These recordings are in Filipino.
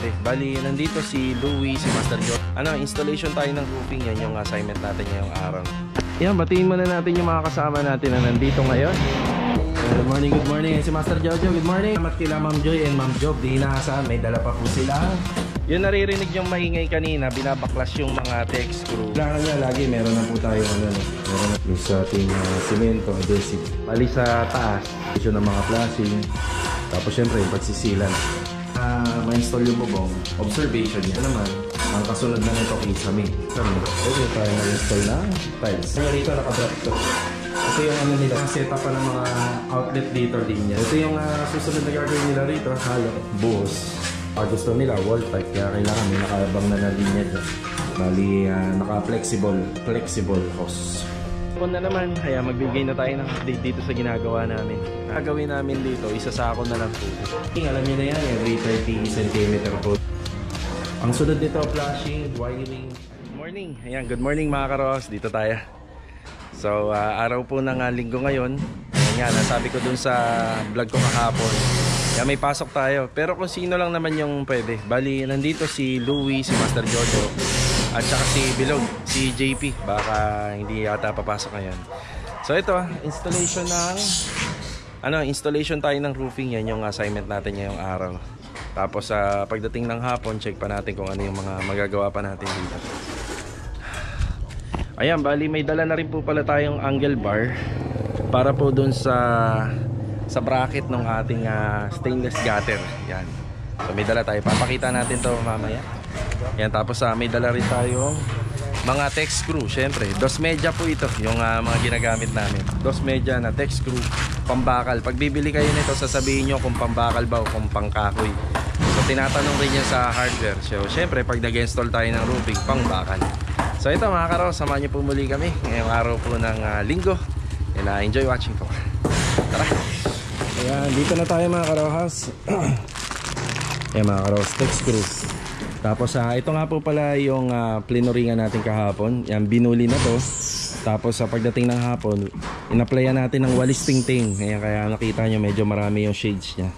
pwede. Bali, nandito si Louie, si Master Joe. Installation tayo ng roofing. Yan yung assignment natin ngayong araw. Yan, batiin muna natin yung mga kasama natin na nandito ngayon. Good morning, good morning. Si Master Jojo, good morning. Salamat kila Ma'am Joy and Ma'am Job. Di inaasahan, may dala pa po sila. Yung naririnig yung maingay kanina, binabaklas yung mga tech screw. Kailangan na lagi, meron na po tayo meron na yung sa ating simento, adhesive. Bali sa taas, yung ng mga flashing. Tapos syempre yung pagsisilan. Ma-install yung bubong, observation niya naman. Ang kasunod na nito kisame. Pwede tayo na-install na tiles. Kaya rito nakadrop ito. Ito yung nila, setup pa ng mga outlet dito linya. Ito yung susunod na gagawin nila rito, halo, buhos. Gusto nila wall type, kaya kailangan may nakabang na linya dyan. Bali, flexible hose. Kung na naman, kaya magbigay na tayo ng update dito sa ginagawa namin. Gagawin namin dito, isasako na lang po. Alam nyo na yan, every 30 cm po. Ang sunod nito, flashing, wiring. Good morning, ayan, good morning mga karos, dito tayo. So, araw po ng linggo ngayon. Ayan nga, nasabi ko dun sa vlog ko kahapon. Kaya may pasok tayo. Pero kung sino lang naman yung pwede. Bali, nandito si Louie, si Master Jojo. At saka si Bilog, si JP. Baka hindi yata papasok ngayon. So ito, installation tayo ng roofing. Yan yung assignment natin ngayong araw. Tapos pagdating ng hapon, check pa natin kung ano yung mga magagawa pa natin dito. Ayan, bali may dala na rin po pala tayong angle bar para po dun sa bracket ng ating stainless gutter. Yan. So may dala tayo. Papakita natin to mamaya. Yan, tapos may dala rin tayong mga tech screw. Syempre, dos media po ito yung mga ginagamit namin. Dos media na tech screw, pambakal. Pag bibili kayo nito, sasabihin nyo kung pambakal ba o kung pangkahoy. So tinatanong rin yan sa hardware. So syempre, pag nag-install tayo ng roofing, pangbakal. So ito mga karo, samahan nyo po muli kami ngayong araw po ng linggo. And enjoy watching po. Tara! Ayan, dito na tayo mga karohas. Ayan mga karohas, tech screw. Tapos ito nga po pala yung plinoringan natin kahapon. Yan, binuli na to. Tapos pagdating ng hapon, in-applyan natin ng walis tingting. Ayan, kaya nakita nyo medyo marami yung shades nya.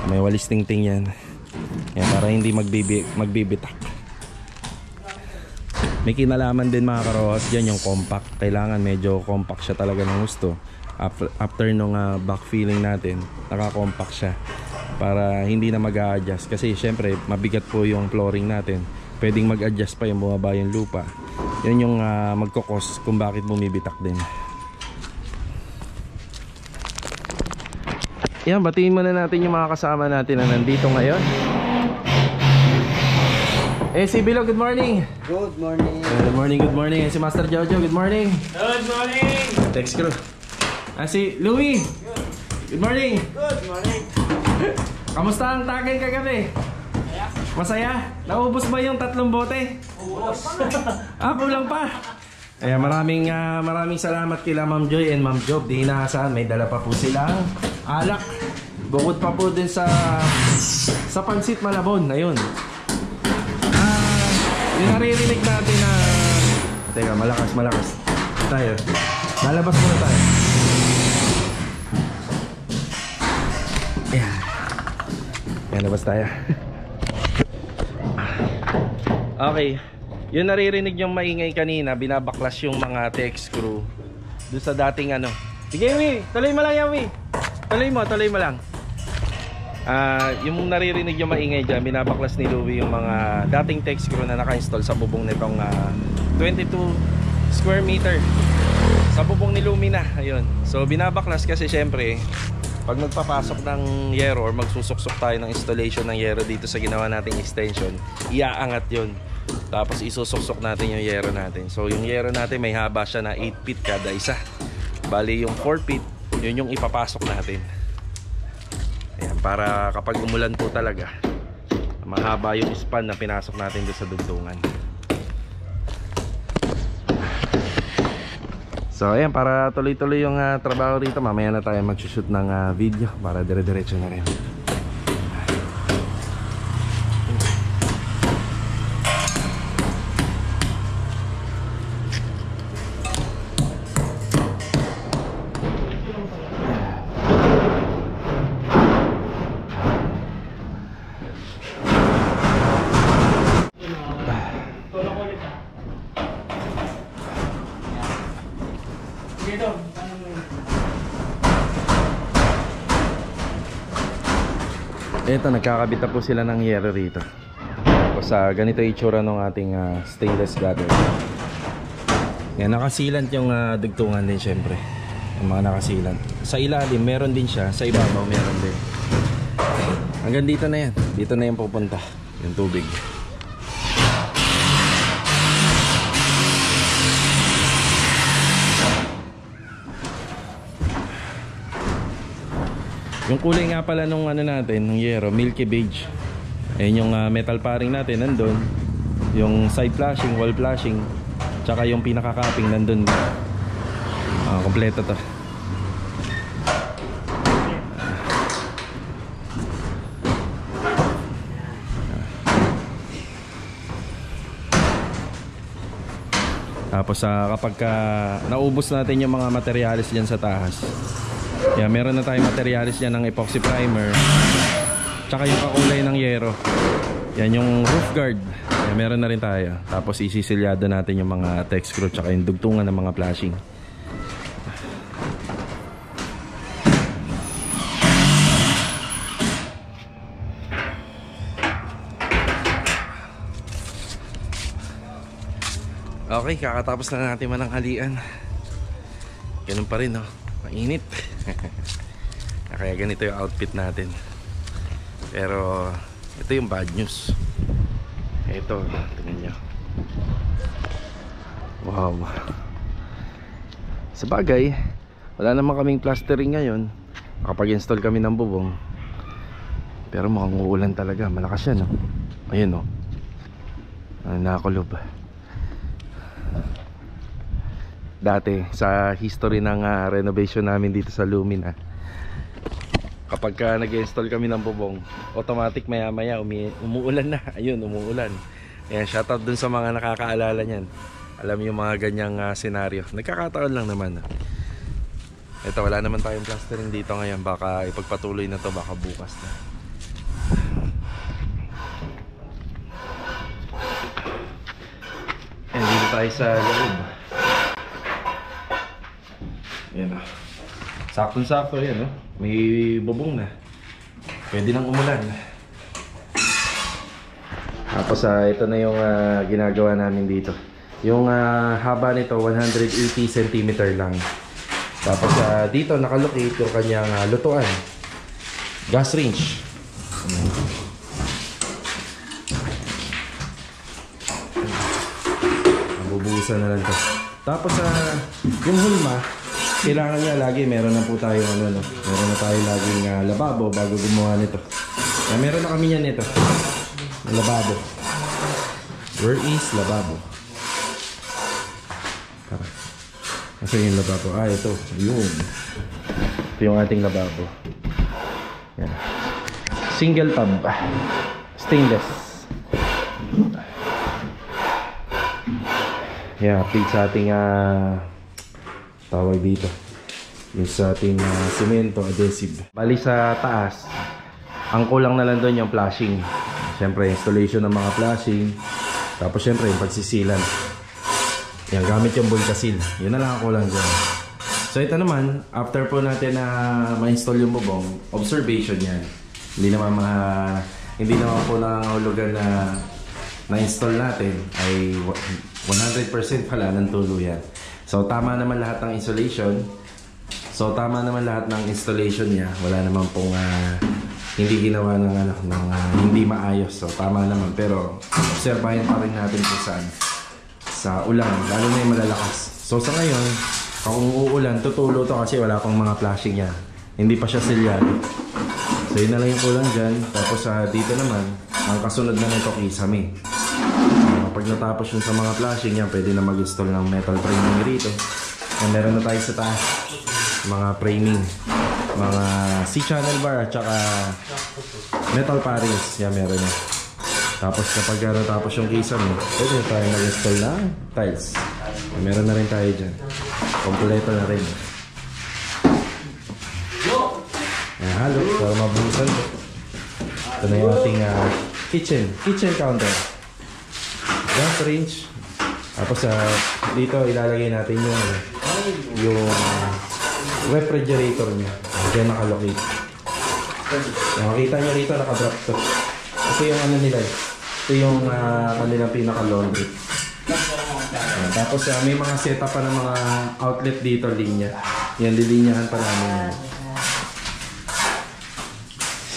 May walis tingting yan. Ayan, para hindi magbibitak. May kinalaman din mga karohas dyan yung compact. Kailangan medyo compact siya talaga ng gusto. After nung backfilling natin, naka-compact siya para hindi na mag-a-adjust. Kasi syempre mabigat po yung flooring natin. Pwedeng mag-adjust pa yung bumaba yung lupa. Yun yung magkukos kung bakit bumibitak din. Yan, batiin muna natin yung mga kasama natin na nandito ngayon. Si Bilo, good morning. Good morning. Good morning, good morning. Si Master Jojo, good morning. Good morning. Tech screw. Si Louie. Good morning. Good morning. Kamusta ang tagay kagabi? Masaya? Naubos ba yung 3 bote? Ubos. Kulang pa. Ayan, maraming salamat kila Ma'am Joy and Ma'am Job. Di inaasahan, may dala pa po silang alak. Bukod pa po din sa Pansit Malabon. Ayun. Yung naririnig natin na teka, malakas tayo. Lalabas muna tayo. Ayan. Ayan, labas tayo. Okay. Yung naririnig yung maingay kanina, binabaklas yung mga tech screw doon sa dating Sige, Wi, tuloy mo lang yan, Wi. Tuloy mo lang. Yung naririnig yung maingay dyan, binabaklas ni Louie yung mga dating tech screw na naka-install sa bubong nitong 22 square meter sa bubong ni Lumina. Ayun. So binabaklas kasi syempre pag magpapasok ng yero or magsusuksok tayo ng installation ng yero dito sa ginawa nating extension, iaangat yun. Tapos isusuksok natin yung yero natin. So yung yero natin may haba siya na 8 feet kada isa. Bali yung 4 feet, yun yung ipapasok natin. Ayan, para kapag umulan po talaga, mahaba yung span na pinasok natin doon sa dugtungan. So ayan, para tuloy-tuloy yung trabaho rito, mamaya na tayo mag-shoot ng video para dire-diretso na rin. Ito, nagkakabit na po sila ng yero rito. Tapos ganito yung itsura ng ating stainless gutter. Yan, nakasilant yung dugtungan din syempre. Yung mga nakasilant. Sa ilalim meron din siya, sa ibabaw meron din. Hanggang dito na yan. Dito na yan pupunta yung tubig. Yung kulay nga pala nung ano natin, ng yero, milky beige. Ayun yung metal paring natin nandun. Yung side flashing, wall flashing, tsaka yung pinaka-capping nandun. Kompleto to. Tapos kapag naubos natin yung mga materials dyan sa taas, yeah, meron na tayong materials dyan ng epoxy primer, tsaka yung kakulay ng yero. Yan yung roof guard. Yeah, meron na rin tayo. Tapos isisilyado natin yung mga tech screw tsaka yung dugtungan ng mga flashing. Okay, kakatapos na natin mananghalian. Ganun pa rin, no? Mainit. Kaya ganito yung outfit natin. Pero ito yung bad news. Ito, tingnan nyo. Wow. Sa bagay, wala naman kaming plastering ngayon. Nakapag-install kami ng bubong. Pero mukhang uulan talaga. Malakas yan, no? Ayun, no? Nakakulob. Dati sa history ng renovation namin dito sa Lumina, kapag nag-install kami ng bubong, automatic maya maya umuulan na. Ayun, umuulan. Ayan, shoutout dun sa mga nakakaalala nyan. Alam yung mga ganyang senaryo. Nagkakataon lang naman. Ito, wala naman tayong plastering dito ngayon. Baka ipagpatuloy na to, baka bukas na. Ayan, dito tayo sa loob. Ayan o. Saktong-sakto yan, no? May bubong na. Pwede nang umulan. Tapos ito na yung ginagawa namin dito. Yung haba nito 180 cm lang. Tapos dito nakalocate yung kanyang lutuan. Gas range. Mabubuhusan na lang to. Tapos yung hulma, kailangan niya lagi, meron na po tayong ano, no? Meron na tayo laging lababo bago gumawa nito. Meron na kami yan nito. Lababo. Where is lababo? Kasi yung lababo. Ito. Yun. Ito yung ating lababo. Yan. Single tub. Stainless. Yeah, update sa ating tawag dito yung sa ating semento adhesive. Bali sa taas, ang kulang na lang doon yung flashing. Siyempre installation ng mga flashing. Tapos siyempre yung pagsisilan. Yan, gamit yung Bulkasil. Yun na lang ang kulang dyan. So ito naman, after po natin na ma-install yung bubong, observation yan. Hindi naman po nangangahulugan na na-install natin ay 100% pala ng tuluyan. So tama naman lahat ng insulation. So tama naman lahat ng installation niya. Wala naman pong hindi ginawa ng hindi maayos. So tama naman, pero obserbahin pa rin natin kung saan sa ulan, lalo na yung malalakas. So sa ngayon, kung uulan, tutulo to kasi wala pang mga flashing niya. Hindi pa siya silyado. So yun na lang yung kulang dyan. Tapos dito naman, ang kasunod na nito kisame. Kapag natapos yun sa mga flashing yan, pwede na mag-install ng metal framing rito. And meron na tayo sa taas mga framing, mga C-channel bar at saka metal parings. Yan, meron na. Tapos kapag natapos yung kisame, pwede na tayo mag-install ng tiles. Meron na rin tayo dyan. Kompleto na rin. Halo para mabuhusan. Ito na yung ating kitchen counter. Gas range. Tapos dito ilalagay natin yung refrigerator niya. Diyan nakalocate. Makita nyo rito, naka-drop to. Ito yung ano nila eh. Ito yung kanilang pinaka-laundry. Tapos may mga setup pa ng mga outlet dito, linya. Yan, lilinyahan pa namin yan.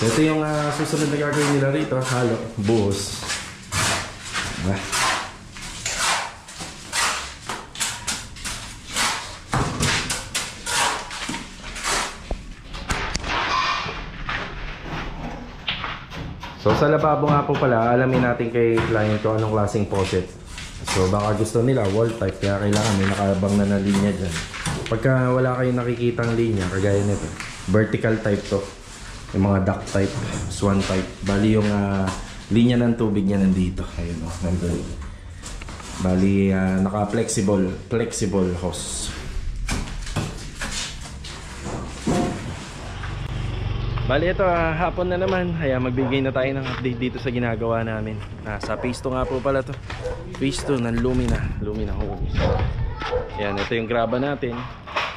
So ito yung susunod na gagawin nila rito, halo, buhos. So sa lababo nga po pala, alamin natin kay client ko anong klaseng faucet. So baka gusto nila wall type, kaya kailangan may nakabang na linya dyan. Pagka wala kayong nakikitang linya, kagaya nito, vertical type to. Yung mga duct type, swan type. Bali yung linya ng tubig niya nandito. Ayun o, nandun. Bali naka-flexible hose. Bali ito, hapon na naman. Kaya magbigay na tayo ng update dito sa ginagawa namin. Sa phase 2 nga po pala to. Phase 2 ng Lumina Homes. Yan, ito yung graba natin.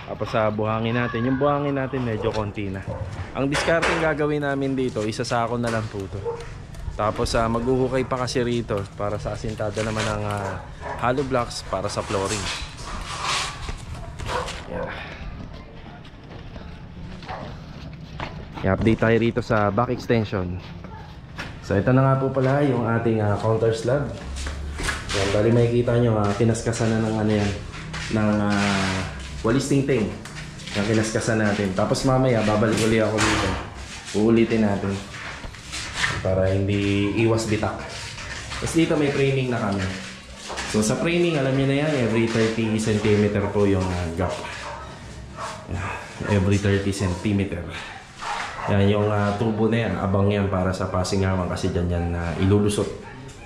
Tapos sa buhangin natin. Yung buhangin natin medyo konti na. Ang discarding gagawin namin dito, isasako na lang po to. Tapos maghuhukay pa kasi rito para sa asintada naman ng hollow blocks para sa flooring. Yan. I-update tayo rito sa back extension. So ito na nga po pala yung ating counter slab. Yan, bali makikita nyo, kinaskasan na ng ano yan, ng walis tingting. Yung kinaskasan natin. Tapos mamaya babalik ulit ako dito. Uulitin natin para hindi iwas bitak. Tapos dito may framing na kami. So sa framing, alam nyo na yan, every 30 cm po yung gap. Every 30 cm. Yan yung tubo na yan, abang yan para sa pasingawan kasi dyan yan ilulusot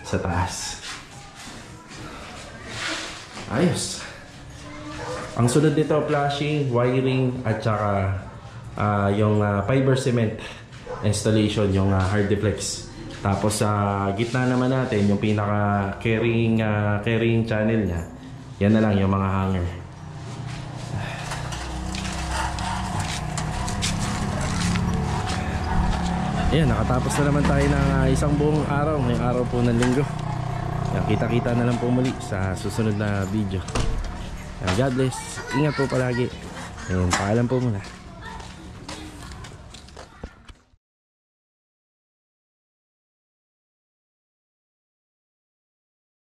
sa taas. Ayos. Ang sunod nito, flashing, wiring at saka yung fiber cement installation, yung hard deflex. Tapos sa gitna naman natin, yung pinaka carrying channel niya, yan na lang yung mga hanger. Ayan, nakatapos na naman tayo ng isang buong araw. Ngayong araw po ng linggo. Kita-kita na lang po muli sa susunod na video. God bless. Ingat po palagi. Ayan, paalam po muna.